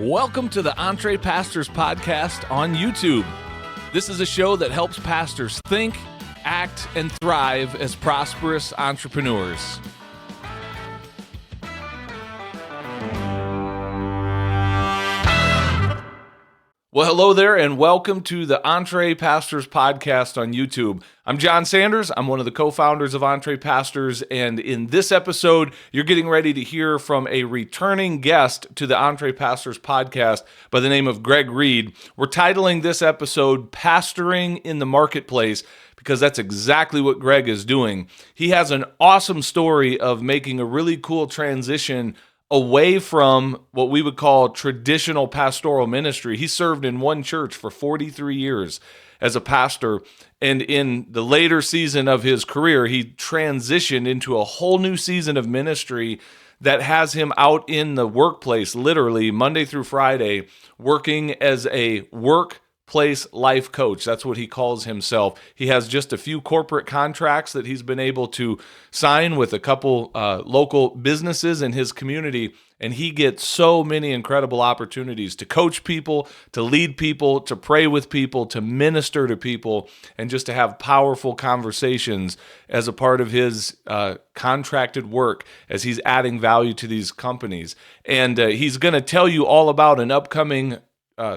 Welcome to the EntrePastors Podcast on YouTube. This is a show that helps pastors think, act, and thrive as prosperous entrepreneurs. Well, hello there, and welcome to the EntrePastors Podcast on YouTube. I'm Jon Sanders. I'm one of the co-founders of EntrePastors, and in this episode, you're getting ready to hear from a returning guest to the EntrePastors Podcast by the name of Greg Reed. We're titling this episode, Pastoring in the Marketplace, because that's exactly what Greg is doing. He has an awesome story of making a really cool transition away from what we would call traditional pastoral ministry. He served in one church for 43 years as a pastor, and in the later season of his career, he transitioned into a whole new season of ministry that has him out in the workplace, literally Monday through Friday, working as a workplace life coach. That's what he calls himself. He has just a few corporate contracts that he's been able to sign with a couple local businesses in his community, and he gets so many incredible opportunities to coach people, to lead people, to pray with people, to minister to people, and just to have powerful conversations as a part of his contracted work as he's adding value to these companies. And he's going to tell you all about an upcoming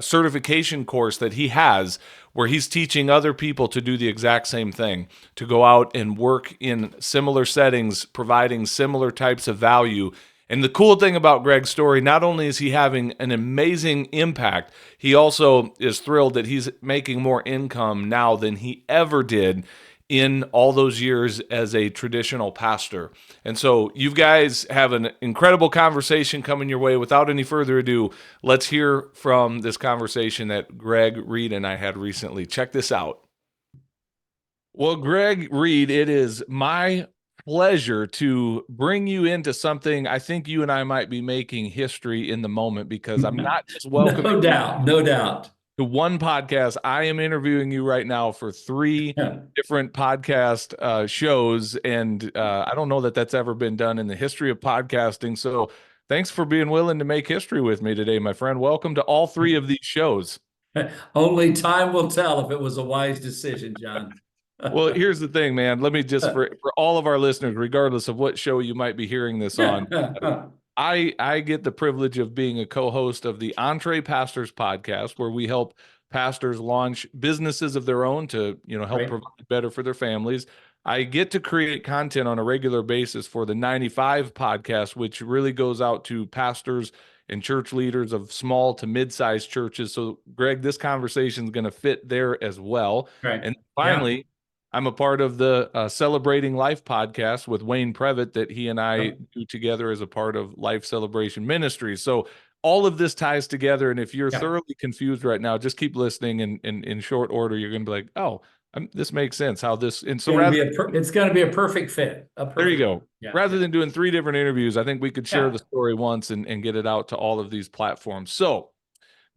certification course that he has where he's teaching other people to do the exact same thing, to go out and work in similar settings, providing similar types of value. And the cool thing about Greg's story, not only is he having an amazing impact, he also is thrilled that he's making more income now than he ever did in all those years as a traditional pastor. And so you guys have an incredible conversation coming your way. Without any further ado, let's hear from this conversation that Greg Reed and I had recently. Check this out. Well, Greg Reed, it is my pleasure to bring you into something. I think you and I might be making history in the moment, because I'm not just welcoming No doubt. to one podcast. I am interviewing you right now for three different podcast shows, and I don't know that that's ever been done in the history of podcasting. So thanks for being willing to make history with me today, my friend. Welcome to all three of these shows. Only time will tell if it was a wise decision, Jon. Well, here's the thing, man. Let me just, for all of our listeners, regardless of what show you might be hearing this on, I get the privilege of being a co-host of the EntrePastors Podcast, where we help pastors launch businesses of their own to, help provide better for their families. I get to create content on a regular basis for the 95 podcast, which really goes out to pastors and church leaders of small to mid-sized churches. So, Greg, this conversation is going to fit there as well. Right. And finally, I'm a part of the Celebrating Life podcast with Wayne Previtt that he and I do together as a part of Life Celebration Ministries. So all of this ties together. And if you're thoroughly confused right now, just keep listening. And in short order, you're going to be like, oh, this makes sense. How this, and so it's going to be a perfect fit. There you go. Yeah. Rather than doing three different interviews, I think we could share the story once and get it out to all of these platforms. So,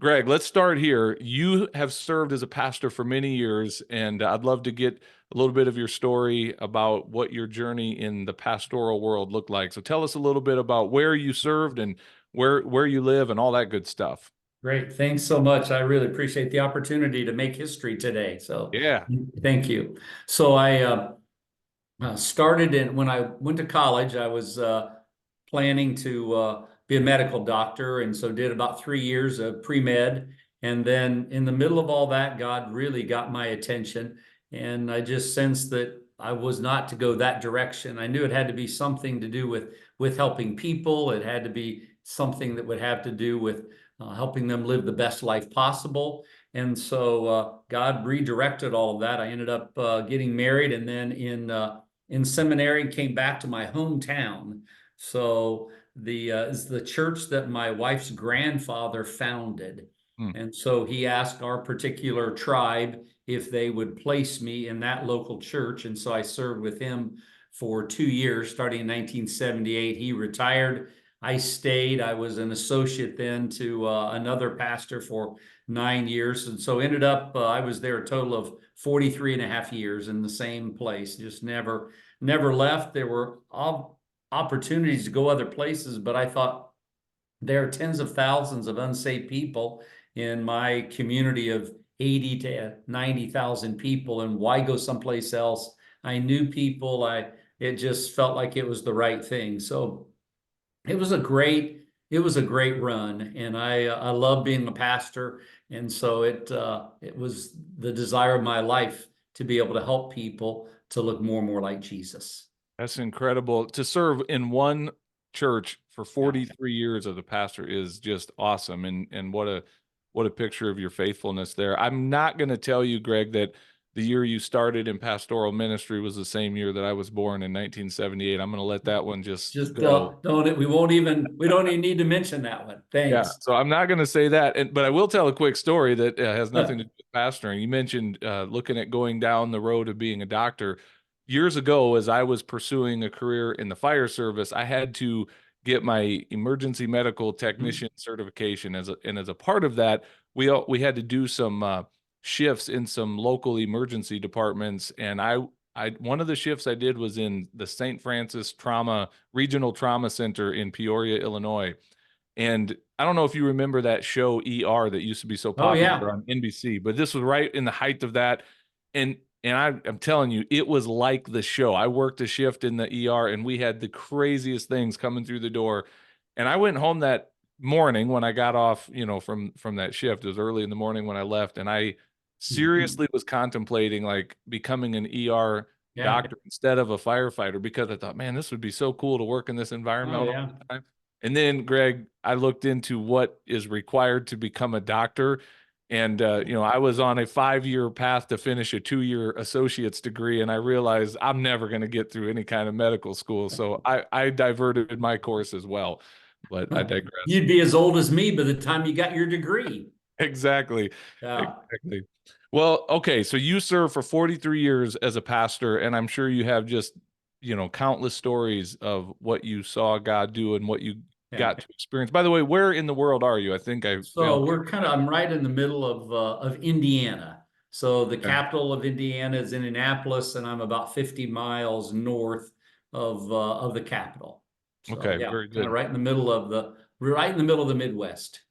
Greg, let's start here. You have served as a pastor for many years, and I'd love to get a little bit of your story about what your journey in the pastoral world looked like. So tell us a little bit about where you served and where you live and all that good stuff. Great. Thanks so much. I really appreciate the opportunity to make history today. So yeah, thank you. So I started when I went to college, I was planning to be a medical doctor, and so did about 3 years of pre-med. And then in the middle of all that, God really got my attention, and I just sensed that I was not to go that direction. I knew it had to be something to do with helping people. It had to be something that would have to do with helping them live the best life possible. And so God redirected all of that. I ended up getting married, and then in seminary, came back to my hometown. So is the church that my wife's grandfather founded. And so he asked our particular tribe if they would place me in that local church. And so I served with him for 2 years, starting in 1978. He retired. I stayed. I was an associate then to another pastor for 9 years. And so ended up, I was there a total of 43 and a half years in the same place, just never left. There were opportunities to go other places, but I thought there are tens of thousands of unsaved people in my community of 80 to 90,000 people. And why go someplace else? I knew people. It just felt like it was the right thing. So it was a great run, and I love being a pastor, and so it was the desire of my life to be able to help people to look more and more like Jesus. That's incredible. To serve in one church for Yeah. 43 years as a pastor is just awesome. And what a picture of your faithfulness there. I'm not going to tell you, Greg, that the year you started in pastoral ministry was the same year that I was born in 1978. I'm going to let that one just Just go. don't we don't even need to mention that one. Yeah, Thanks. so I'm not going to say that, but I will tell a quick story that has nothing to do with pastoring. You mentioned looking at going down the road of being a doctor. Years ago, as I was pursuing a career in the fire service, I had to get my emergency medical technician certification. And as a part of that, we had to do some shifts in some local emergency departments. And I one of the shifts I did was in the St. Francis Regional Trauma Center in Peoria, Illinois. And I don't know if you remember that show ER that used to be so Oh popular yeah. on NBC, but this was right in the height of that. And I'm telling you, it was like the show. I worked a shift in the ER and we had the craziest things coming through the door. And I went home that morning when I got off, from that shift. It was early in the morning when I left, and I seriously was contemplating like becoming an ER Yeah. doctor instead of a firefighter, because I thought, man, this would be so cool to work in this Oh environment all yeah. the time. And then, Greg, I looked into what is required to become a doctor. And, I was on a 5-year path to finish a 2-year associate's degree. And I realized I'm never going to get through any kind of medical school. So I diverted my course as well. But I digress. You'd be as old as me by the time you got your degree. Exactly. Yeah. Exactly. Well, okay. So you served for 43 years as a pastor, and I'm sure you have just, countless stories of what you saw God do and what you Yeah. got to experience. By the way, where in the world are you? I think I So failed. I'm right in the middle of Indiana. So the Okay. capital of Indiana is Indianapolis, and I'm about 50 miles north of the capital. So Okay. yeah, Very kind of good. right in the middle of the Midwest.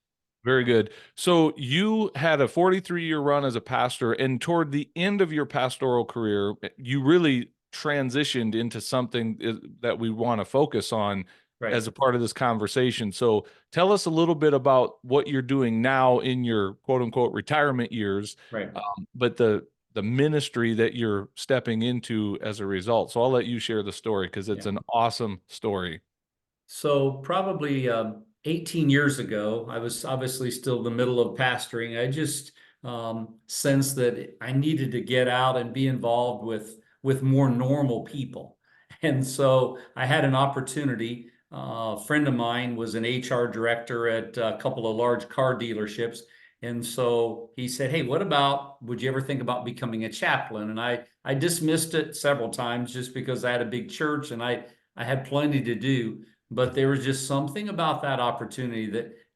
Very good. So you had a 43-year run as a pastor, and toward the end of your pastoral career, you really transitioned into something that we want to focus on Right. as a part of this conversation. So tell us a little bit about what you're doing now in your quote unquote retirement years, Right. but the ministry that you're stepping into as a result. So I'll let you share the story because it's Yeah. an awesome story. So probably 18 years ago, I was obviously still in the middle of pastoring. I just sensed that I needed to get out and be involved with more normal people. And so I had an opportunity. A friend of mine was an HR director at a couple of large car dealerships. And so he said, "Hey, would you ever think about becoming a chaplain?" And I dismissed it several times just because I had a big church and I had plenty to do. But there was just something about that opportunity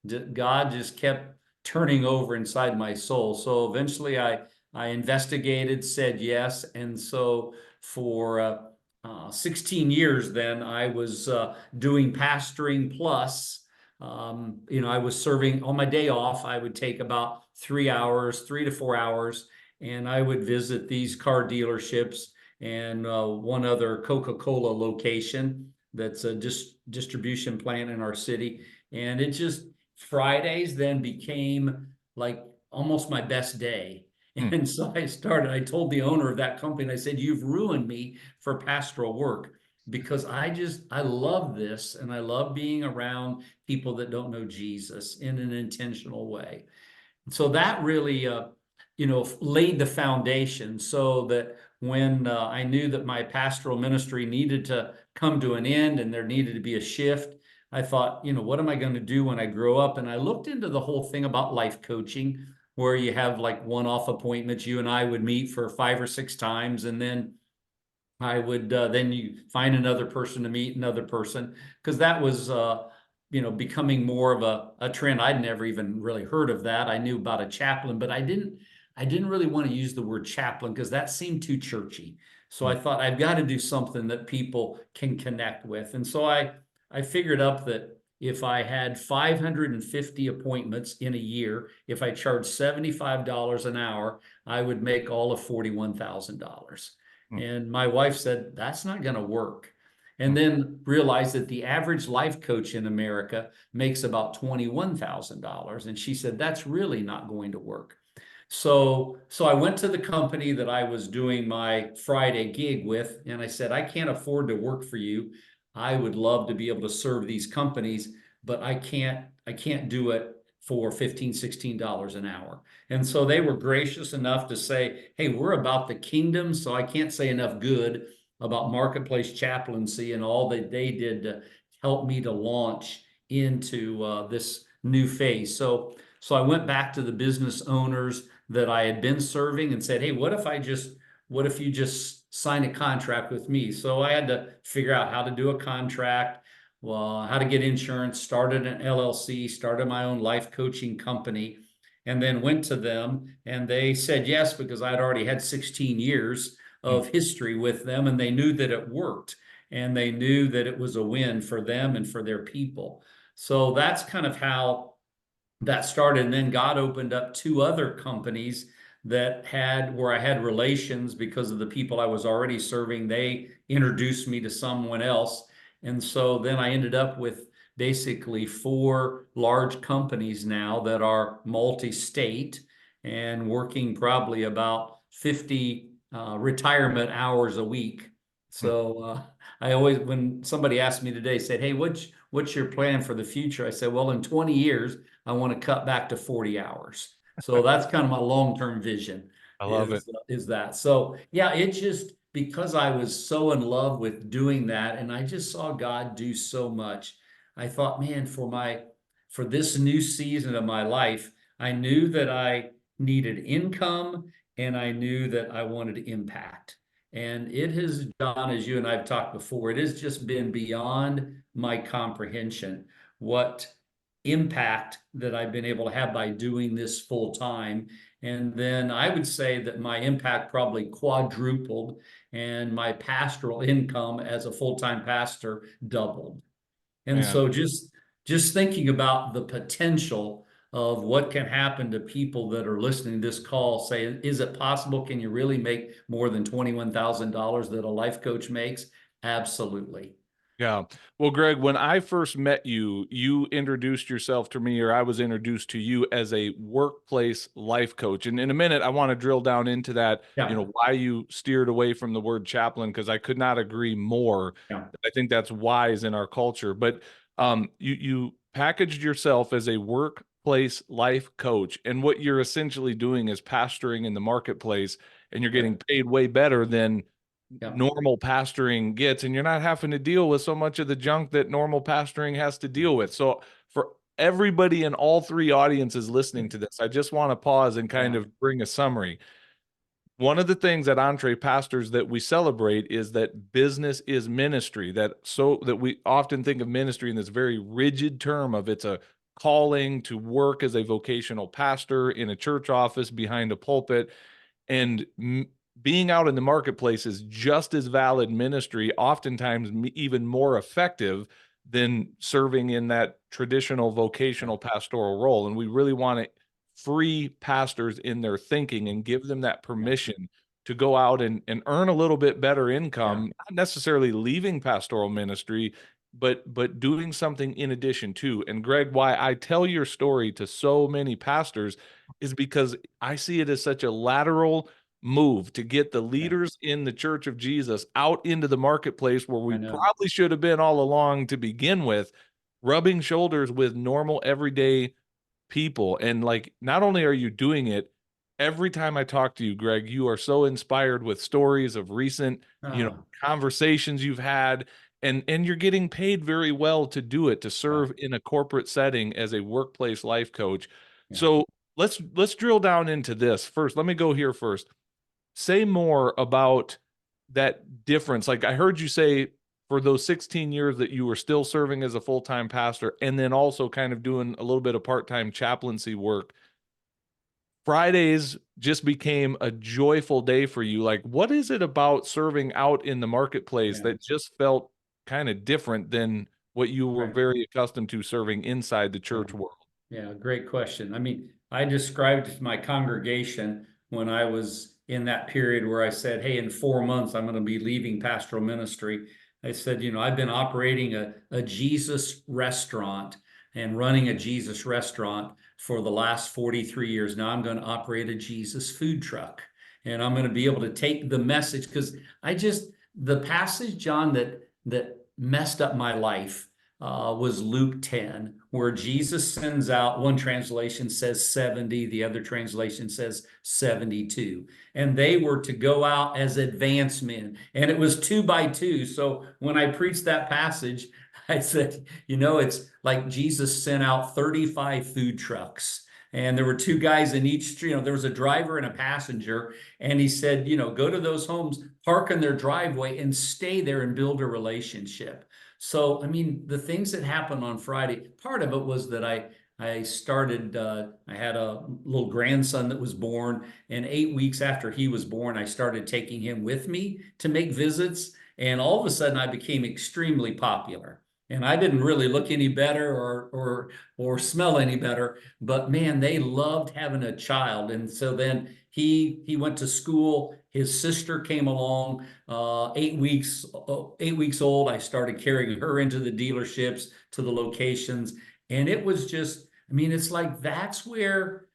that God just kept turning over inside my soul. So eventually I investigated, said yes. And so for 16 years, then I was doing pastoring plus. I was serving on my day off. I would take about 3 hours, 3 to 4 hours, and I would visit these car dealerships and one other Coca-Cola location that's a distribution plant in our city. And it just, Fridays then became like almost my best day. Hmm. And so I told the owner of that company, I said, "You've ruined me for pastoral work because I love this and I love being around people that don't know Jesus in an intentional way." So that really, laid the foundation so that when I knew that my pastoral ministry needed to come to an end and there needed to be a shift, I thought, what am I going to do when I grow up? And I looked into the whole thing about life coaching, where you have like one-off appointments. You and I would meet for 5 or 6 times, and then I would then you find another person to meet another person, because that was becoming more of a trend. I'd never even really heard of that. I knew about a chaplain, but I didn't really want to use the word chaplain because that seemed too churchy. So Hmm. I thought I've got to do something that people can connect with. And so I figured up that if I had 550 appointments in a year, if I charged $75 an hour, I would make all of $41,000. Mm, And my wife said, that's not going to work. mm. And then realized that the average life coach in America makes about $21,000. And she said, that's really not going to work. So I went to the company that I was doing my Friday gig with, and I said, I can't afford to work for you. I would love to be able to serve these companies, but I can't do it for $15, $16 an hour. And so they were gracious enough to say, hey, we're about the kingdom, so I can't say enough good about marketplace chaplaincy and all that they did to help me to launch into this new phase. So I went back to the business owners that I had been serving and said, hey, what if you just sign a contract with me? So I had to figure out how to do a contract, well, how to get insurance, started an LLC, started my own life coaching company, and then went to them and they said yes because I'd already had 16 years Mm. of history with them and they knew that it worked and they knew that it was a win for them and for their people. So that's kind of how that started. And then God opened up two other companies that had where I had relations because of the people I was already serving. They introduced me to someone else. And so then I ended up with basically four large companies now that are multi-state and working probably about 50 retirement hours a week. Mm. So I always, when somebody asked me today, said, hey, what's your plan for the future? I said, well, in 20 years, I want to cut back to 40 hours. So that's kind of my long-term vision I love it. is that. So yeah, it just because I was so in love with doing that and I just saw God do so much. I thought, man, for this new season of my life, I knew that I needed income and I knew that I wanted impact. And it has, John, as you and I've talked before, it has just been beyond my comprehension what impact that I've been able to have by doing this full time. And then I would say that my impact probably quadrupled and my pastoral income as a full-time pastor doubled. And Man. so just thinking about the potential of what can happen to people that are listening to this call, say, is it possible? Can you really make more than $21,000 that a life coach makes? Absolutely. Yeah. Well, Greg, when I first met you, you introduced yourself to me, or I was introduced to you as a workplace life coach. And in a minute, I want to drill down into that, Yeah. why you steered away from the word chaplain, because I could not agree more. Yeah. I think that's wise in our culture. But you packaged yourself as a workplace life coach. And what you're essentially doing is pastoring in the marketplace, and you're getting paid way better than Yeah. normal pastoring gets, and you're not having to deal with so much of the junk that normal pastoring has to deal with. So for everybody in all three audiences listening to this, I just want to pause and kind Yeah. of bring a summary. One of the things at EntrePastors that we celebrate is that business is ministry, that we often think of ministry in this very rigid term of it's a calling to work as a vocational pastor in a church office behind a pulpit. And being out in the marketplace is just as valid ministry, oftentimes even more effective than serving in that traditional vocational pastoral role. And we really want to free pastors in their thinking and give them that Yeah. permission to go out and earn a little bit better Yeah. income, not necessarily leaving pastoral ministry, but doing something in addition to. And Greg, why I tell your story to so many pastors is because I see it as such a lateral move to get the Yeah. leaders in the Church of Jesus out into the marketplace where we I know. probably should have been all along to begin with, rubbing shoulders with normal everyday people. And like, not only are you doing it, every time I talk to you, Greg, you are so inspired with stories of recent, Oh, conversations you've had, and you're getting paid very well to do it, to yeah. serve in a corporate setting as a workplace life coach. Yeah. So let's drill down into this first. Let me go here first. Say more about that difference. Like I heard you say for those 16 years that you were still serving as a full-time pastor and then also kind of doing a little bit of part-time chaplaincy work. Fridays just became a joyful day for you. Like, what is it about serving out in the marketplace Yeah. that just felt kind of different than what you were Right. very accustomed to serving inside the church world? Yeah, great question. I mean, I described to my congregation when I was in that period where I said, hey, in 4 months, I'm going to be leaving pastoral ministry. I said, I've been operating a Jesus restaurant and running a Jesus restaurant for the last 43 years. Now I'm going to operate a Jesus food truck. And I'm going to be able to take the message because the passage, John, that messed up my life was Luke 10, where Jesus sends out, one translation says 70, the other translation says 72. And they were to go out as advance men. And it was 2 by 2. So when I preached that passage, I said, it's like Jesus sent out 35 food trucks. And there were 2 guys in each street. There was a driver and a passenger. And he said, go to those homes, park in their driveway, and stay there and build a relationship. So, I mean, the things that happened on Friday, part of it was that I started, I had a little grandson that was born, and 8 weeks after he was born, I started taking him with me to make visits. And all of a sudden, I became extremely popular. And I didn't really look any better or smell any better, but man, they loved having a child. And so then he went to school. His sister came along, 8 weeks old. I started carrying her into the dealerships, to the locations, and it was just, I mean, it's like that's where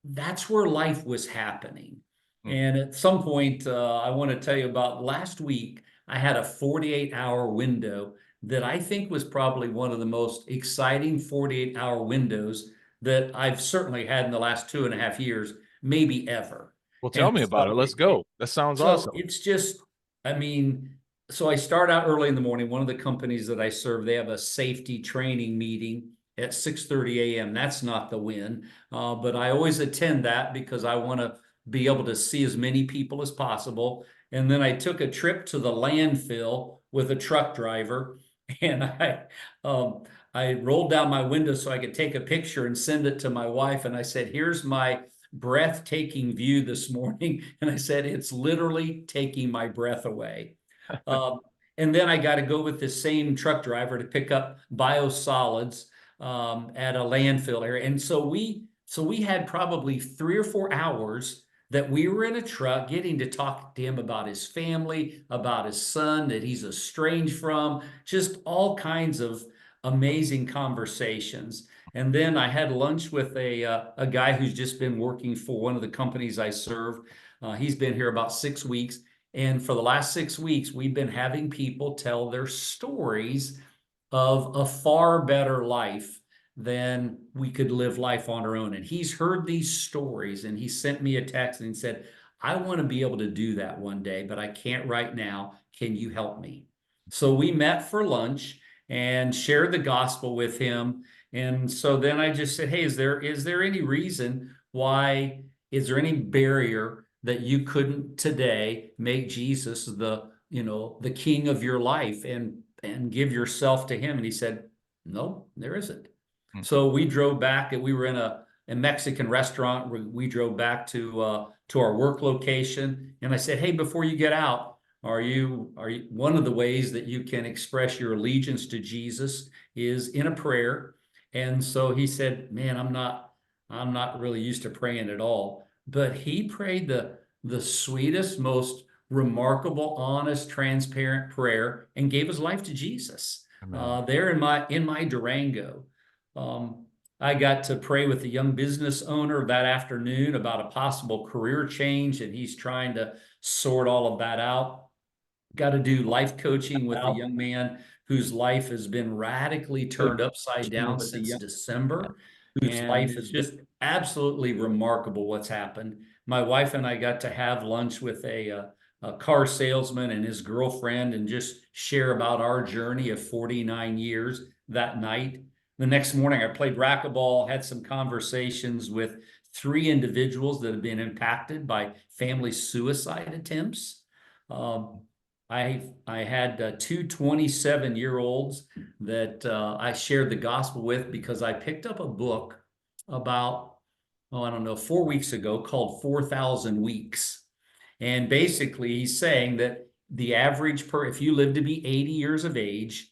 life was happening. Hmm. And at some point, I want to tell you about last week. I had a 48-hour window that I think was probably one of the most exciting 48-hour windows that I've certainly had in the last 2.5 years, maybe ever. Well, tell And me about it. Let's go. That sounds so awesome. it's just, I mean, so I start out early in the morning. One of the companies that I serve, they have a safety training meeting at 6:30 a.m. That's not the win, but I always attend that because I want to be able to see as many people as possible. And then I took a trip to the landfill with a truck driver, and I rolled down my window so I could take a picture and send it to my wife. And I said, "Here's my breathtaking view this morning." And I said, it's literally taking my breath away. Um, and then I got to go with the same truck driver to pick up biosolids at a landfill area. And so we had probably 3 or 4 hours that we were in a truck getting to talk to him about his family, about his son that he's estranged from, just all kinds of amazing conversations. And then I had lunch with a guy who's just been working for one of the companies I serve. He's been here about 6 weeks. And for the last 6 weeks, we've been having people tell their stories of a far better life than we could live life on our own. And he's heard these stories, and he sent me a text and he said, I want to be able to do that one day, but I can't right now. Can you help me? So we met for lunch and shared the gospel with him. And so then I just said, hey, is there any reason why, is there any barrier that you couldn't today make Jesus the king of your life and give yourself to him? And he said, no, there isn't. Hmm. So we drove back, and we were in a Mexican restaurant. We drove back to our work location, and I said, hey, before you get out, are you one of the ways that you can express your allegiance to Jesus is in a prayer? And so he said, man, I'm not really used to praying at all. But he prayed the sweetest, most remarkable, honest, transparent prayer and gave his life to Jesus there in my Durango. Um, I got to pray with a young business owner that afternoon about a possible career change, and he's trying to sort all of that out. Got to do life coaching with a young man whose life has been radically turned upside down since December, whose life is just absolutely remarkable what's happened. My wife and I got to have lunch with a car salesman and his girlfriend and just share about our journey of 49 years that night. The next morning, I played racquetball, had some conversations with 3 individuals that have been impacted by family suicide attempts. Um, I had 2 27-year-olds that I shared the gospel with because I picked up a book about, I don't know, 4 weeks ago called 4,000 Weeks. And basically, he's saying that the average if you live to be 80 years of age,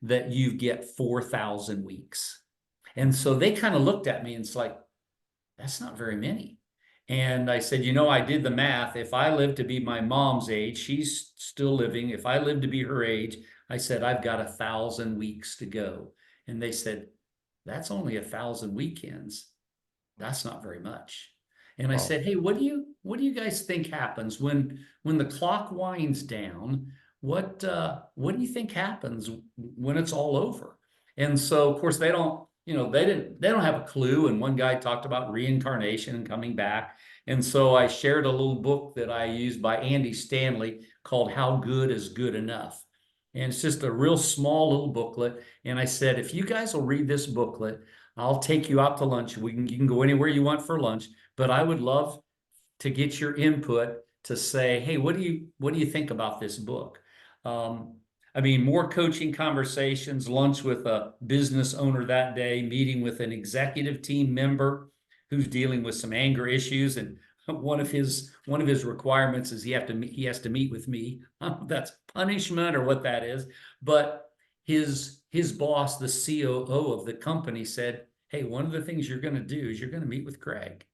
that you get 4,000 weeks. And so they kind of looked at me and it's like, that's not very many. And I said, I did the math. If I live to be my mom's age, she's still living. If I live to be her age, I said, I've got 1,000 weeks to go. And they said, that's only 1,000 weekends. That's not very much. And I said, hey, what do you guys think happens when the clock winds down? What do you think happens when it's all over? And so, of course, they don't have a clue. And one guy talked about reincarnation and coming back. And so I shared a little book that I used by Andy Stanley called How Good is Good Enough. And it's just a real small little booklet. And I said, if you guys will read this booklet, I'll take you out to lunch. You can go anywhere you want for lunch, but I would love to get your input to say, hey, what do you think about this book? More coaching conversations, lunch with a business owner that day, meeting with an executive team member who's dealing with some anger issues. And one of his requirements is he has to meet with me. That's punishment or what that is. But his boss, the COO of the company, said, hey, one of the things you're going to do is you're going to meet with Greg.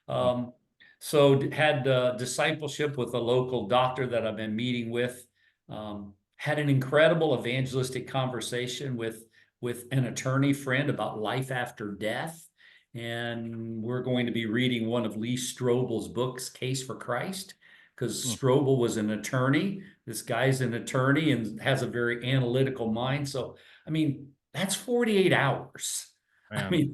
So had discipleship with a local doctor that I've been meeting with. Had an incredible evangelistic conversation with an attorney friend about life after death. And we're going to be reading one of Lee Strobel's books, Case for Christ, because Strobel was an attorney. This guy's an attorney and has a very analytical mind. So, that's 48 hours. Man.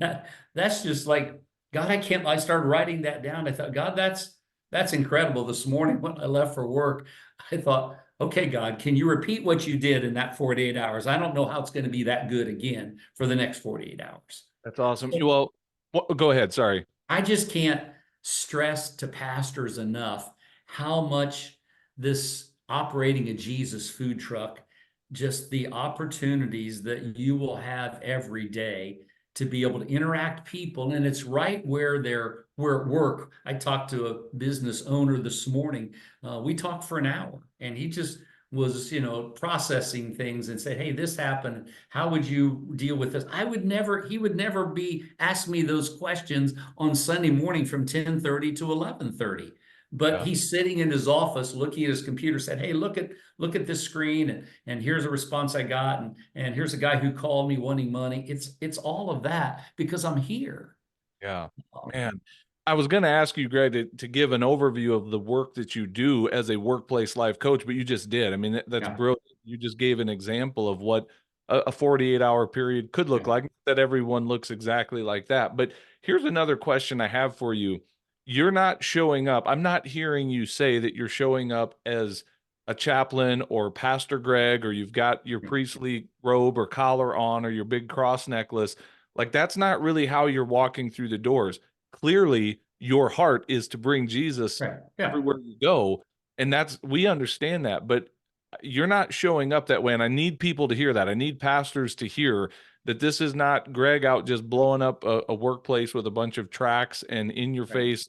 That's just like, God, I started writing that down. I thought, God, that's incredible. This morning when I left for work, I thought, okay, God, can you repeat what you did in that 48 hours? I don't know how it's going to be that good again for the next 48 hours. That's awesome. Well, go ahead. Sorry. I just can't stress to pastors enough how much this operating a Jesus food truck, just the opportunities that you will have every day to be able to interact people. And it's right where they're at work. I talked to a business owner this morning. We talked for an hour and he just was, processing things and said, hey, this happened. How would you deal with this? He would never be ask me those questions on Sunday morning from 10:30 to 11:30. But he's sitting in his office looking at his computer, said, hey, look at this screen, and here's a response I got, and here's a guy who called me wanting money. It's all of that because I'm here. Yeah, man. I was going to ask you, Greg, to give an overview of the work that you do as a workplace life coach, but you just did. That's brilliant. You just gave an example of what a 48-hour period could look like. That everyone looks exactly like that. But here's another question I have for you. You're not showing up. I'm not hearing you say that you're showing up as a chaplain or Pastor Greg, or you've got your priestly robe or collar on, or your big cross necklace. Like, that's not really how you're walking through the doors. Clearly, your heart is to bring Jesus everywhere you go. And we understand that, but you're not showing up that way. And I need people to hear that. I need pastors to hear that this is not Greg out just blowing up a workplace with a bunch of tracts and in your face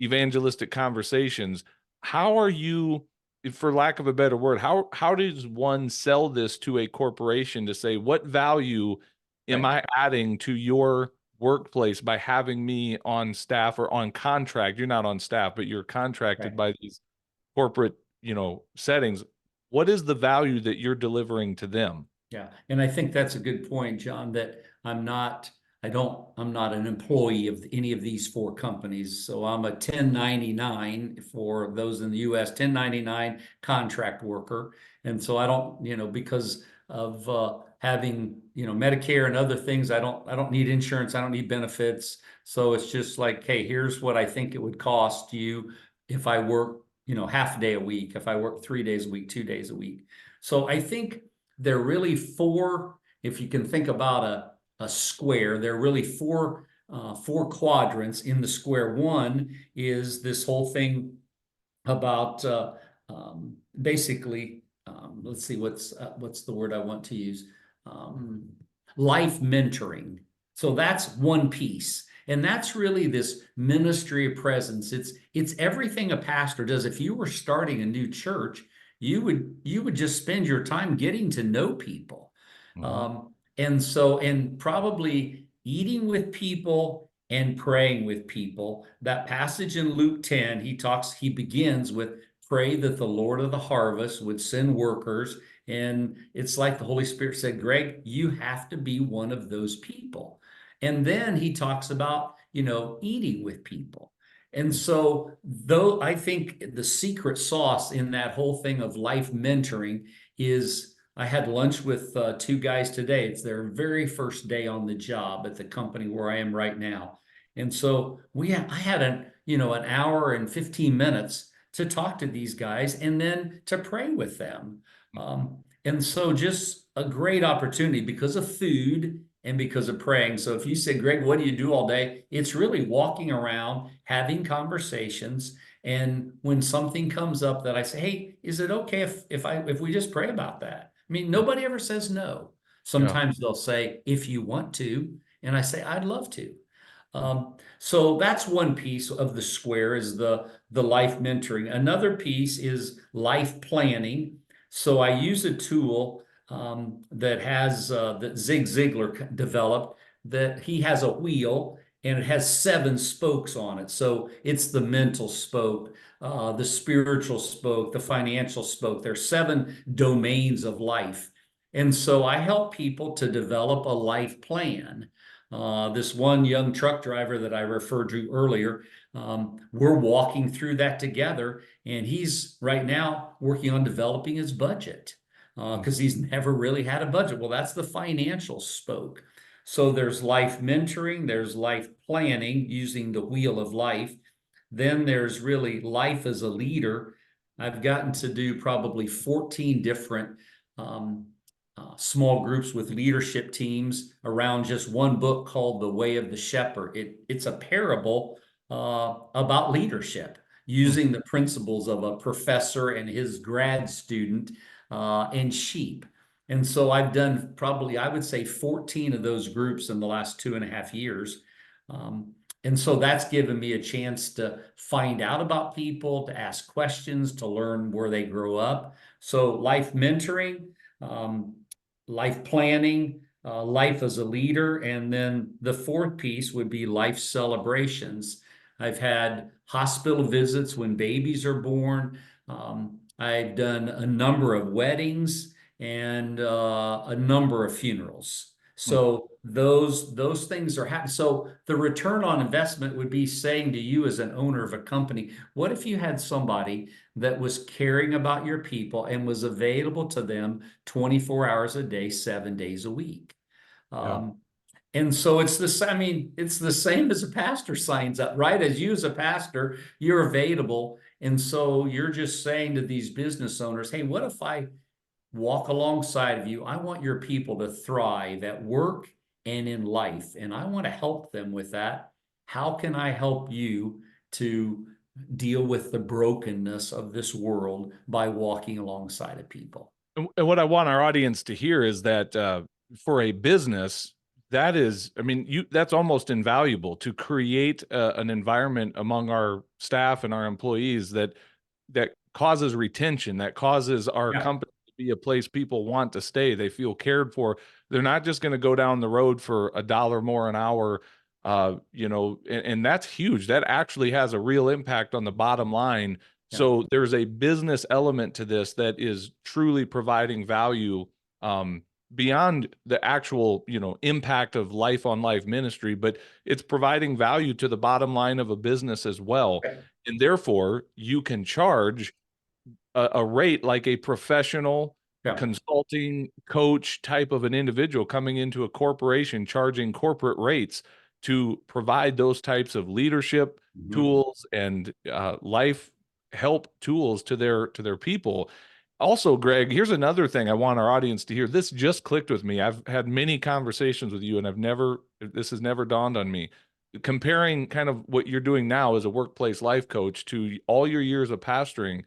evangelistic conversations. How are you, for lack of a better word, how does one sell this to a corporation to say, what value am I adding to your workplace by having me on staff or on contract? You're not on staff, but you're contracted by these corporate, settings. What is the value that you're delivering to them? Yeah. And I think that's a good point, John, that I'm not an employee of any of these four companies. So I'm a 1099 for those in the US, 1099 contract worker. And so I don't, because of having, Medicare and other things, I don't need insurance. I don't need benefits. So it's just like, hey, here's what I think it would cost you if I work, half a day a week, if I work 3 days a week, 2 days a week. So I think there are really four, if you can think about a square, there are really four quadrants in the square. One is this whole thing about basically, let's see, what's the word I want to use? Life mentoring. So that's one piece. And that's really this ministry of presence. It's everything a pastor does. If you were starting a new church, you would just spend your time getting to know people. Mhm. And probably eating with people and praying with people. That passage in Luke 10, he begins with pray that the Lord of the harvest would send workers. And it's like the Holy Spirit said, Greg, you have to be one of those people. And then he talks about, eating with people. And so, though I think the secret sauce in that whole thing of life mentoring is I had lunch with two guys today. It's their very first day on the job at the company where I am right now. And so I had an hour and 15 minutes to talk to these guys and then to pray with them. And so just a great opportunity because of food and because of praying. So if you say, Greg, what do you do all day? It's really walking around, having conversations. And when something comes up that I say, hey, is it okay if we just pray about that? I mean, nobody ever says no. Yeah. Sometimes they'll say, if you want to, and I say, I'd love to. So that's one piece of the square is the life mentoring. Another piece is life planning. So I use a tool that Zig Ziglar developed. That he has a wheel and it has 7 spokes on it. So it's the mental spoke, the spiritual spoke, the financial spoke. There's 7 domains of life. And so I help people to develop a life plan. This one young truck driver that I referred to earlier, we're walking through that together, and he's right now working on developing his budget because he's never really had a budget. Well, that's the financial spoke. So there's life mentoring, there's life planning using the wheel of life. Then there's really life as a leader. I've gotten to do probably 14 different um, small groups with leadership teams around just one book called The Way of the Shepherd. It's a parable about leadership using the principles of a professor and his grad student and sheep. And so I've done probably, I would say, 14 of those groups in the last 2.5 years. And so that's given me a chance to find out about people, to ask questions, to learn where they grow up. So life mentoring, um, life planning, life as a leader. And then the fourth piece would be life celebrations. I've had hospital visits when babies are born. I've done a number of weddings and a number of funerals. So those things are happening. So the return on investment would be saying to you as an owner of a company, what if you had somebody that was caring about your people and was available to them 24 hours a day, 7 days a week? Yeah. And so I mean, it's the same as a pastor signs up, right? As you as a pastor, you're available. And so you're just saying to these business owners, hey, what if I walk alongside of you? I want your people to thrive at work and in life, and I want to help them with that. How can I help you to deal with the brokenness of this world by walking alongside of people? And what I want our audience to hear is that for a business, that is, I mean, that's almost invaluable to create an environment among our staff and our employees that causes retention, that causes our Yeah. company to be a place people want to stay. They feel cared for. They're not just going to go down the road for $1 more an hour, and that's huge. That actually has a real impact on the bottom line. Yeah. So there's a business element to this that is truly providing value beyond the actual, impact of life on life ministry, but it's providing value to the bottom line of a business as well. Right. And therefore, you can charge a rate like a professional Yeah. consulting coach type of an individual coming into a corporation, charging corporate rates to provide those types of leadership Mhm. tools and life help tools to their people. Also, Greg, here's another thing I want our audience to hear. This just clicked with me. I've had many conversations with you, and this has never dawned on me. Comparing kind of what you're doing now as a workplace life coach to all your years of pastoring,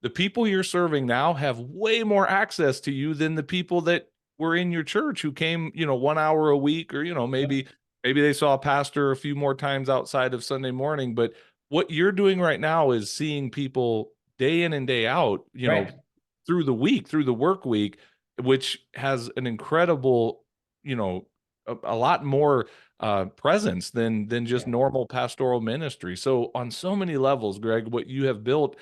the people you're serving now have way more access to you than the people that were in your church who came, 1 hour a week, or, maybe they saw a pastor a few more times outside of Sunday morning. But what you're doing right now is seeing people day in and day out, Right. through the week, through the work week. which has an incredible, you know, a lot more presence than just Yeah. normal pastoral ministry. So on so many levels, Greg, what you have built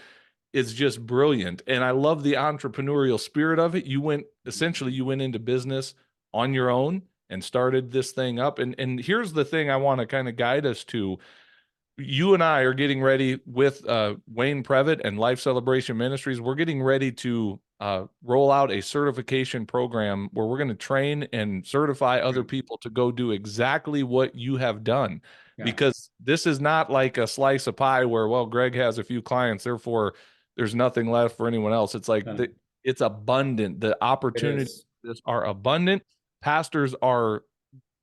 is just brilliant. And I love the entrepreneurial spirit of it. You went into business on your own and started this thing up. And here's the thing I want to kind of guide us to. You and I are getting ready with Wayne Previtt and Life Celebration Ministries. We're getting ready to roll out a certification program where we're going to train and certify other Great. people to go do exactly what you have done. Yeah. Because this is not like a slice of pie where, well, Greg has a few clients, therefore there's nothing left for anyone else. It's like No, it's abundant. The it opportunities is. are abundant. Pastors are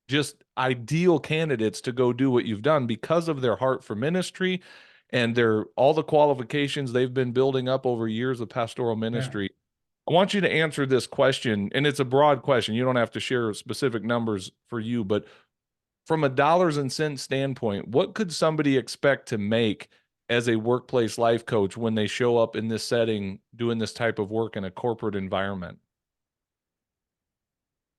just ideal candidates to go do what you've done because of their heart for ministry and their all the qualifications they've been building up over years of pastoral Yeah. ministry. I want you to answer this question, and it's a broad question. You don't have to share specific numbers for you, but from a dollars and cents standpoint, what could somebody expect to make as a workplace life coach when they show up in this setting doing this type of work in a corporate environment?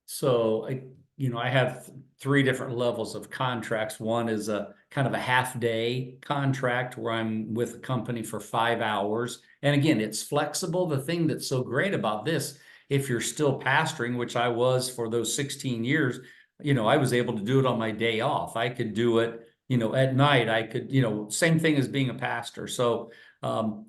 So I have three different levels of contracts. One is a kind of a half day contract where I'm with a company for 5 hours. And again, it's flexible. The thing that's so great about this, if you're still pastoring, which I was for those 16 years, I was able to do it on my day off. I could do it, at night. I could, same thing as being a pastor. So, and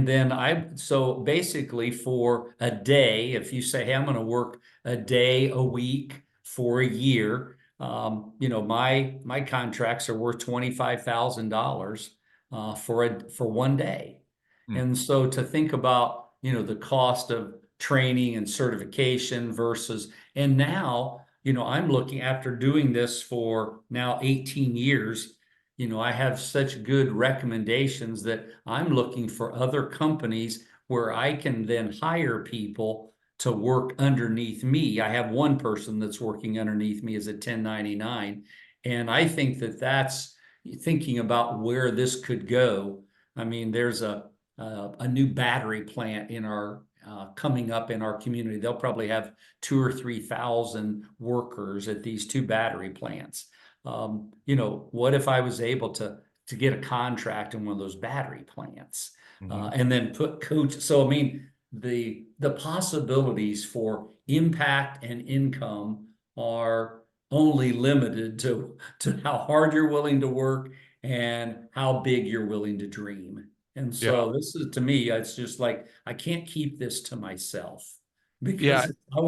then so basically for a day, if you say, hey, I'm going to work a day a week for a year. My contracts are worth $25,000 for one day. Hmm. And so to think about, the cost of training and certification versus, and now, I'm looking after doing this for now 18 years. I have such good recommendations that I'm looking for other companies where I can then hire people to work underneath me. I have one person that's working underneath me as a 1099. And I think that that's thinking about where this could go. I mean, there's a new battery plant in our coming up in our community. They'll probably have 2 or 3 thousand workers at these two battery plants. What if I was able to get a contract in one of those battery plants Mhm. and then put coach? So I mean, the possibilities for impact and income are only limited to how hard you're willing to work and how big you're willing to dream. And Yeah. so this is to me, it's just like I can't keep this to myself Yeah. because I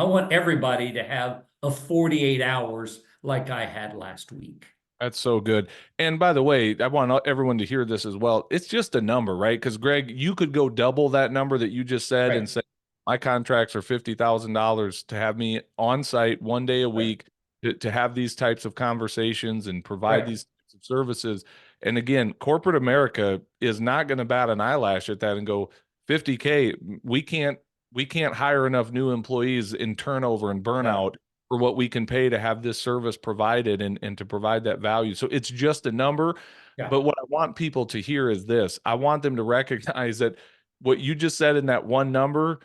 want everybody to have a 48 hours like I had last week. That's so good. And by the way, I want everyone to hear this as well. It's just a number, right? Because Greg, you could go double that number that you just said and Right, say, my contracts are $50,000 to have me on site one day a right, week to have these types of conversations and provide right. these types of services. And again, corporate America is not going to bat an eyelash at that and go 50K. We can't hire enough new employees in turnover and Yeah, burnout for what we can pay to have this service provided and to provide that value. So it's just a number. yeah, But what I want people to hear is this. I want them to recognize that what you just said in that one number,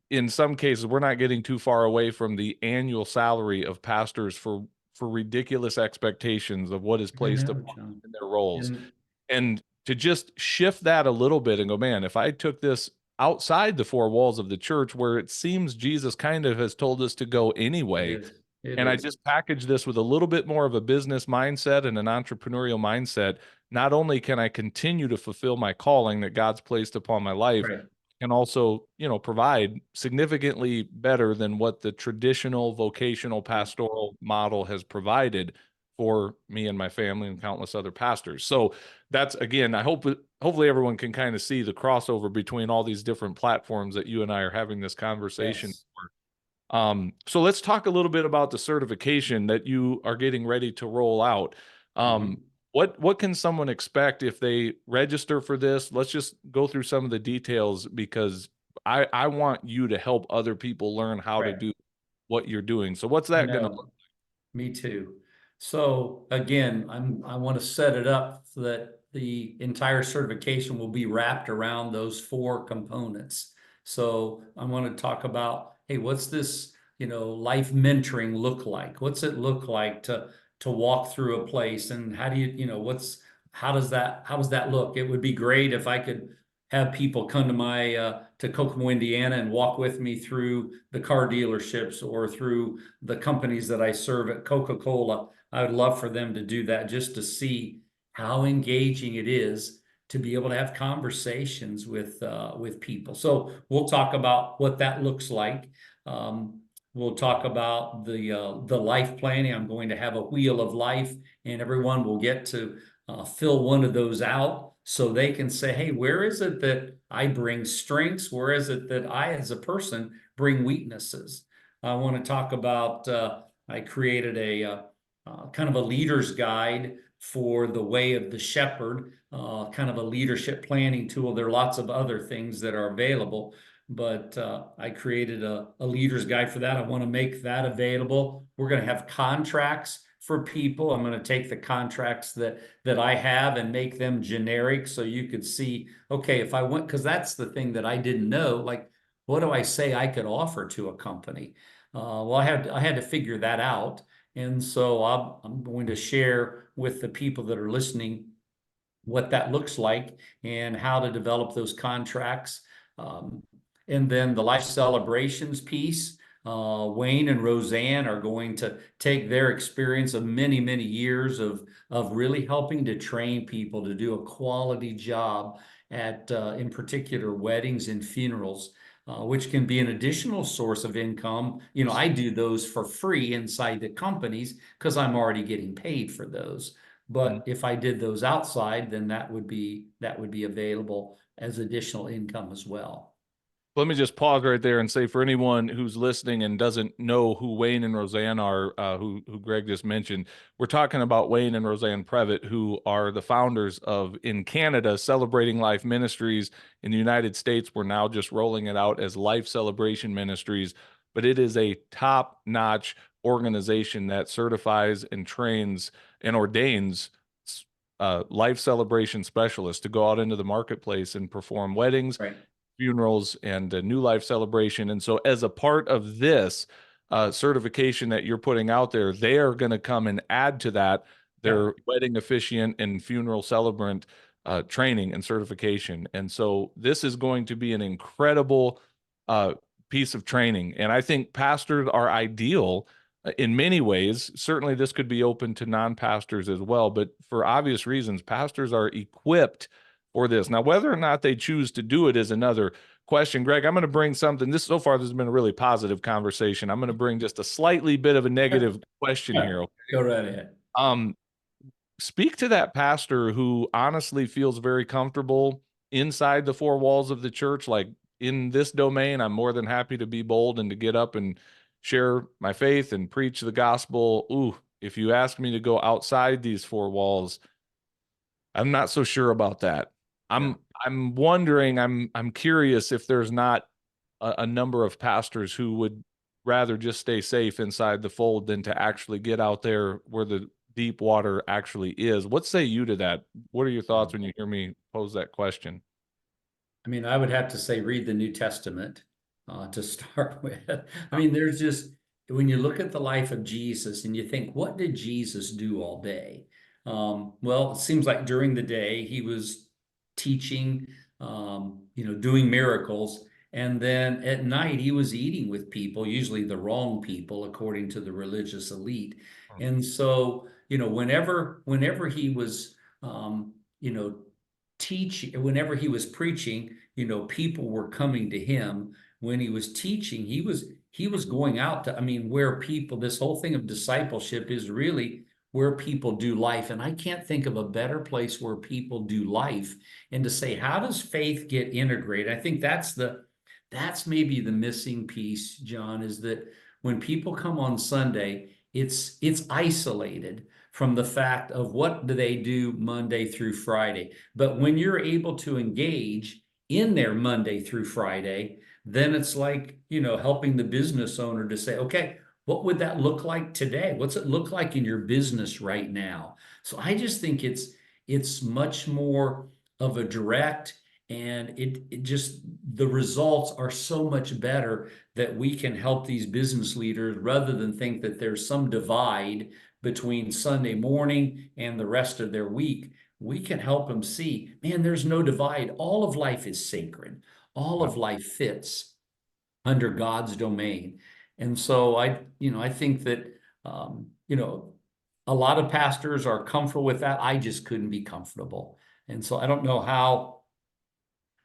in some cases, we're not getting too far away from the annual salary of pastors for ridiculous expectations of what is I placed know, upon John. them in their roles. And And to just shift that a little bit and go, man, if I took this outside the four walls of the church where it seems Jesus kind of has told us to go it anyway, is, it and I is. just package this with a little bit more of a business mindset and an entrepreneurial mindset, not only can I continue to fulfill my calling that God's placed upon my life, Right. and also, provide significantly better than what the traditional vocational Yeah. pastoral model has provided for me and my family and countless other pastors. So that's again, hopefully everyone can kind of see the crossover between all these different platforms that you and I are having this conversation. Yes. So let's talk a little bit about the certification that you are getting ready to roll out. Um, Mhm. what can someone expect if they register for this? Let's just go through some of the details because I want you to help other people learn how to Right. do what you're doing. So what's I that going to look? know. Me too. So again, I want to set it up so that the entire certification will be wrapped around those four components. So I want to talk about, hey, what's this, life mentoring look like? What's it look like to walk through a place? And how do how does that look? It would be great if I could have people come to my to Kokomo, Indiana, and walk with me through the car dealerships or through the companies that I serve at Coca-Cola. I would love for them to do that just to see how engaging it is to be able to have conversations with people. So we'll talk about what that looks like. We'll talk about the life planning. I'm going to have a wheel of life, and everyone will get to fill one of those out so they can say, hey, where is it that I bring strengths? Where is it that I, as a person, bring weaknesses? I want to talk about, I created a kind of a leader's guide for the way of the shepherd, kind of a leadership planning tool. There are lots of other things that are available, but I created a leader's guide for that. I want to make that available. We're going to have contracts for people. I'm going to take the contracts that I have and make them generic so you could see, okay, if I went, because that's the thing that I didn't know, like, what do I say I could offer to a company? Well, I had to figure that out. And so I'm going to share with the people that are listening what that looks like and how to develop those contracts. Um, and then the life celebrations piece, Wayne and Roseanne are going to take their experience of many, many years of really helping to train people to do a quality job at, in particular, weddings and funerals. Which can be an additional source of income. I do those for free inside the companies because I'm already getting paid for those. But if I did those outside, then that would be available as additional income as well. Let me just pause right there and say, for anyone who's listening and doesn't know who Wayne and Roseanne are, who Greg just mentioned, we're talking about Wayne and Roseanne Previtt, who are the founders of, in Canada, Celebrating Life Ministries. In the United States, we're now just rolling it out as Life Celebration Ministries, but it is a top-notch organization that certifies and trains and ordains life celebration specialists to go out into the marketplace and perform weddings, Right. funerals, and a new life celebration. And so as a part of this certification that you're putting out there, they are going to come and add to that their wedding officiant and funeral celebrant training and certification. And so this is going to be an incredible piece of training. And I think pastors are ideal in many ways. Certainly this could be open to non-pastors as well, but for obvious reasons, pastors are equipped for this. Now, whether or not they choose to do it is another question. Greg, I'm going to bring something. So far, this has been a really positive conversation. I'm going to bring just a slightly bit of a negative question here. Okay? Go right ahead. Speak to that pastor who honestly feels very comfortable inside the four walls of the church. Like, in this domain, I'm more than happy to be bold and to get up and share my faith and preach the gospel. Ooh, if you ask me to go outside these four walls, I'm not so sure about that. I'm wondering, I'm curious if there's not a number of pastors who would rather just stay safe inside the fold than to actually get out there where the deep water actually is. What say you to that? What are your thoughts when you hear me pose that question? I mean, I would have to say, read the New Testament to start with. I mean, there's just, when you look at the life of Jesus and you think, what did Jesus do all day? Well, it seems like during the day he was teaching, doing miracles. And then at night he was eating with people, usually the wrong people, according to the religious elite. And so, whenever he was, you know, whenever he was preaching, people were coming to him. When he was teaching, he was going out to, I mean, where people, this whole thing of discipleship is really where people do life. And I can't think of a better place where people do life. And to say, how does faith get integrated? I think that's maybe the missing piece, John, is that when people come on Sunday, it's isolated from the fact of what do they do Monday through Friday. But when you're able to engage in their Monday through Friday, then it's like, helping the business owner to say, okay, what would that look like today? What's it look like in your business right now? So I just think it's much more of a direct And it just, the results are so much better that we can help these business leaders rather than think that there's some divide between Sunday morning and the rest of their week. We can help them see, man, there's no divide. All of life is sacred. All Yeah. of life fits under God's domain. And so I think that, a lot of pastors are comfortable with that. I just couldn't be comfortable. And so I don't know how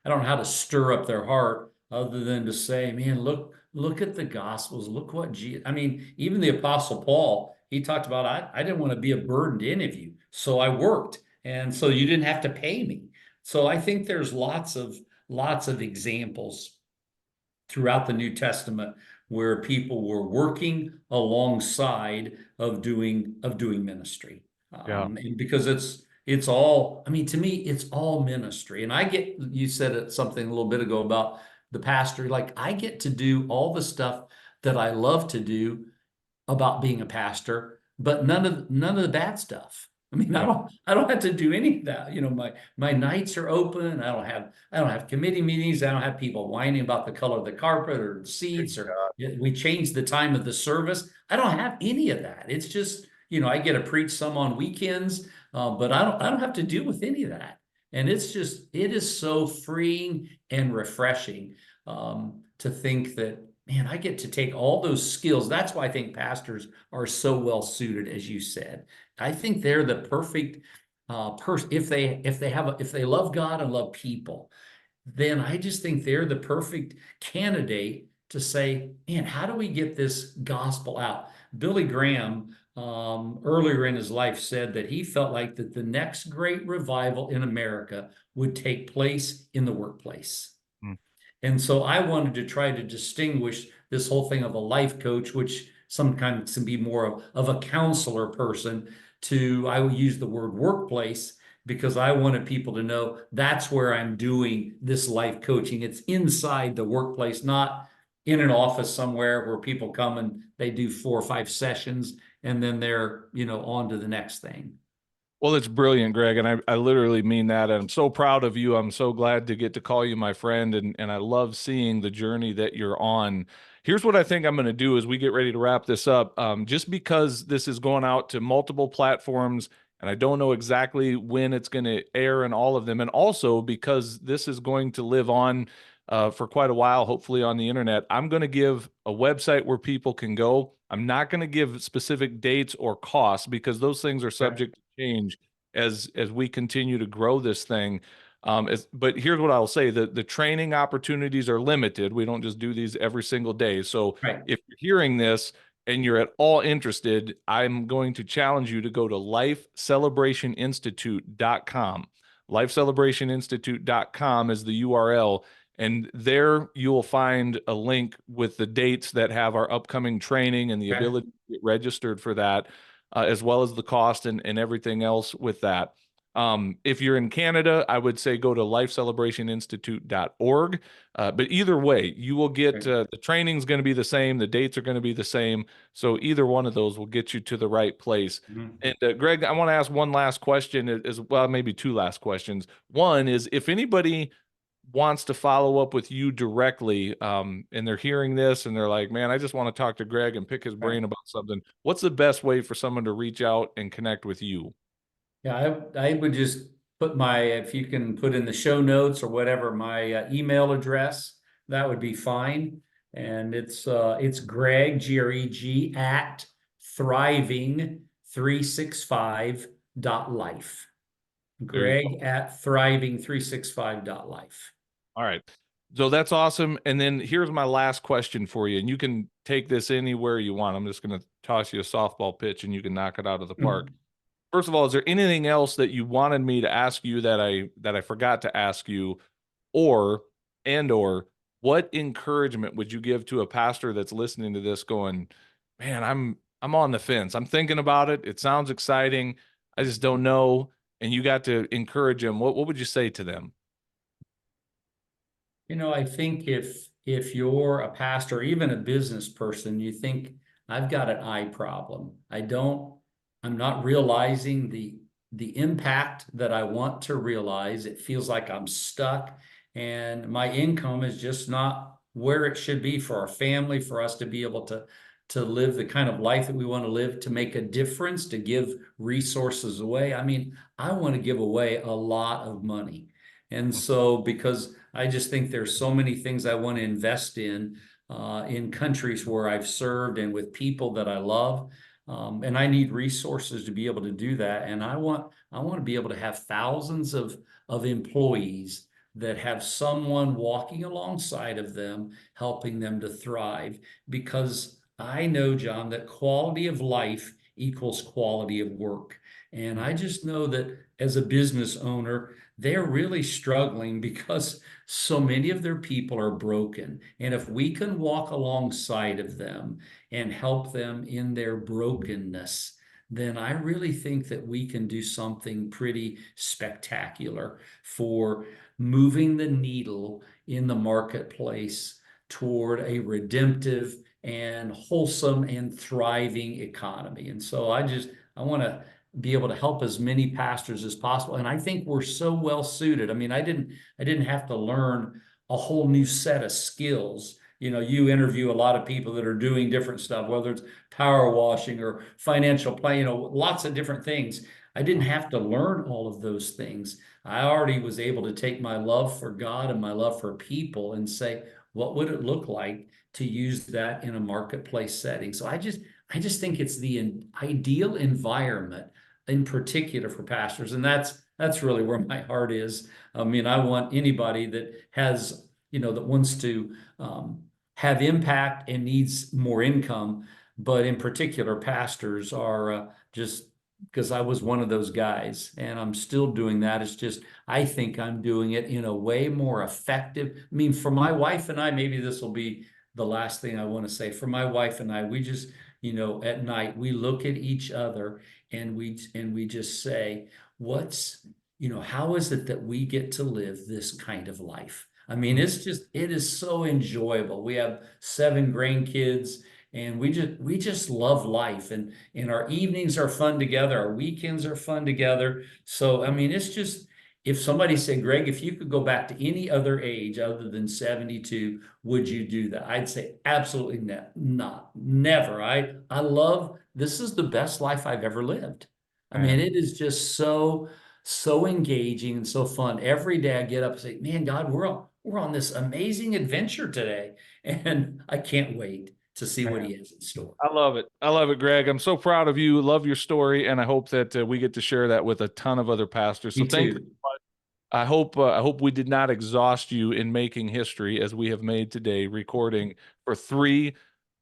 to stir up their heart other than to say, man, look at the Gospels. Look what Jesus, I mean, even the Apostle Paul, he talked about, I didn't want to be a burden to any of you. So I worked. And so you didn't have to pay me. So I think there's lots of examples throughout the New Testament where people were working alongside of doing ministry. Yeah. And because it's all, I mean, to me, it's all ministry. And you said something a little bit ago about the pastor, like I get to do all the stuff that I love to do about being a pastor, but none of the bad stuff. I mean, I Yeah. don't have to do any of that. My nights are open. I don't have committee meetings. I don't have people whining about the color of the carpet or the seats or we change the time of the service. I don't have any of that. It's just, I get to preach some on weekends, but I don't have to deal with any of that. And it is so freeing and refreshing to think that, man, I get to take all those skills. That's why I think pastors are so well suited, as you said. I think they're the perfect person if they love God and love people. Then I just think they're the perfect candidate to say, man, how do we get this gospel out? Billy Graham, earlier in his life, said that he felt like that the next great revival in America would take place in the workplace. Mm. And so I wanted to try to distinguish this whole thing of a life coach, which sometimes can be more of a counselor person, I will use the word workplace because I wanted people to know that's where I'm doing this life coaching. It's inside the workplace, not in an office somewhere where people come and they do 4 or 5 sessions and then they're, on to the next thing. Well, it's brilliant, Greg, and I literally mean that. And I'm so proud of you. I'm so glad to get to call you my friend, and I love seeing the journey that you're on. Here's what I think I'm going to do as we get ready to wrap this up. Just because this is going out to multiple platforms, and I don't know exactly when it's going to air in all of them, and also because this is going to live on for quite a while, hopefully on the internet, I'm going to give a website where people can go. I'm not going to give specific dates or costs because those things are Okay. subject to change as we continue to grow this thing. But here's what I'll say: the training opportunities are limited. We don't just do these every single day. So Right. if you're hearing this and you're at all interested, I'm going to challenge you to go to lifecelebrationinstitute.com. Lifecelebrationinstitute.com is the URL. And there you will find a link with the dates that have our upcoming training and the Okay. ability to get registered for that, as well as the cost and everything else with that. If you're in Canada, I would say go to lifecelebrationinstitute.org. But either way, you will get Okay. the training's going to be the same, the dates are going to be the same. So either one of those will get you to the right place. Mhm. And Greg, I want to ask one last question as well, maybe two last questions. One is if anybody wants to follow up with you directly, and they're hearing this and they're like, man, I just want to talk to Greg and pick his Right. brain about something. What's the best way for someone to reach out and connect with you? Yeah, I would just if you can put in the show notes or whatever, my email address, that would be fine. And it's Greg, Greg, at thriving365.life. There you Greg go. at thriving365.life. All right. So that's awesome. And then here's my last question for you. And you can take this anywhere you want. I'm just going to toss you a softball pitch and you can knock it out of the park. First of all, is there anything else that you wanted me to ask you that I forgot to ask you, or or what encouragement would you give to a pastor that's listening to this going, man, I'm on the fence. I'm thinking about it. It sounds exciting. I just don't know. And you got to encourage them. What would you say to them? I think if you're a pastor, or even a business person, you think I've got an eye problem. I'm not realizing the impact that I want to realize. It feels like I'm stuck and my income is just not where it should be for our family, for us to be able to live the kind of life that we want to live, to make a difference, to give resources away. I mean, I want to give away a lot of money. And so, because I just think there's so many things I want to invest in countries where I've served and with people that I love. And I need resources to be able to do that. And I want to be able to have thousands of employees that have someone walking alongside of them, helping them to thrive. Because I know, John, that quality of life equals quality of work. And I just know that as a business owner, they're really struggling because so many of their people are broken. And if we can walk alongside of them and help them in their brokenness, then I really think that we can do something pretty spectacular for moving the needle in the marketplace toward a redemptive and wholesome and thriving economy. And so I want to be able to help as many pastors as possible. And I think we're so well suited. I mean, I didn't have to learn a whole new set of skills. You interview a lot of people that are doing different stuff, whether it's power washing or financial planning, lots of different things. I didn't have to learn all of those things. I already was able to take my love for God and my love for people and say, what would it look like to use that in a marketplace setting? So I just think it's the ideal environment, in particular for pastors, and that's really where my heart is. I mean, I want anybody that has, that wants to have impact and needs more income, but in particular, pastors are just, because I was one of those guys and I'm still doing that. It's just, I think I'm doing it in a way more effective. I mean, for my wife and I, maybe this will be the last thing I want to say. For my wife and I, we just, at night, we look at each other and we just say, how is it that we get to live this kind of life? I mean, it is so enjoyable. We have 7 grandkids. And we just love life, and our evenings are fun together. Our weekends are fun together. So, I mean, it's just, if somebody said, Greg, if you could go back to any other age other than 72, would you do that? I'd say absolutely not, never. I love, this is the best life I've ever lived. I mean, it is just so engaging and so fun. Every day I get up and say, man, God, we're on this amazing adventure today, and I can't wait to see what he has in store. I love it, Greg. I'm so proud of you. Love your story, and I hope that we get to share that with a ton of other pastors. So thank you. I hope we did not exhaust you in making history as we have made today, recording for 3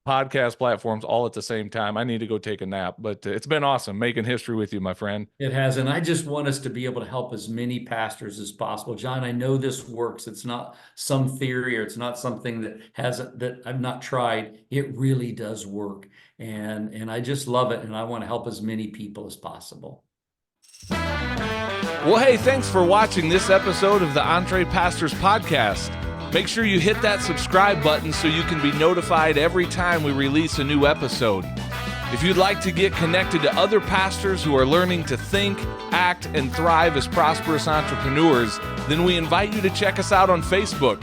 podcast platforms all at the same time. I need to go take a nap, but it's been awesome making history with you, my friend. It has, and I just want us to be able to help as many pastors as possible. John, I know this works. It's not some theory, or it's not something that I've not tried. It really does work, and I just love it, and I want to help as many people as possible. Well, hey, thanks for watching this episode of the EntrePastors Podcast. Make sure you hit that subscribe button so you can be notified every time we release a new episode. If you'd like to get connected to other pastors who are learning to think, act, and thrive as prosperous entrepreneurs, then we invite you to check us out on Facebook.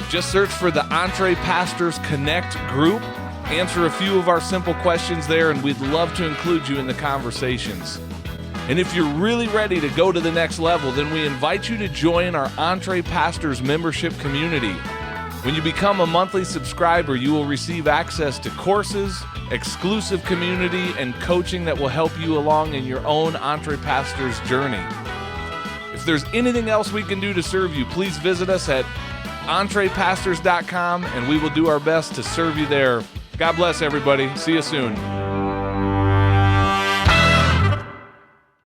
Just search for the EntrePastors Connect group, answer a few of our simple questions there, and we'd love to include you in the conversations. And if you're really ready to go to the next level, then we invite you to join our EntrePastors membership community. When you become a monthly subscriber, you will receive access to courses, exclusive community, and coaching that will help you along in your own EntrePastors journey. If there's anything else we can do to serve you, please visit us at EntrePastors.com, and we will do our best to serve you there. God bless everybody. See you soon.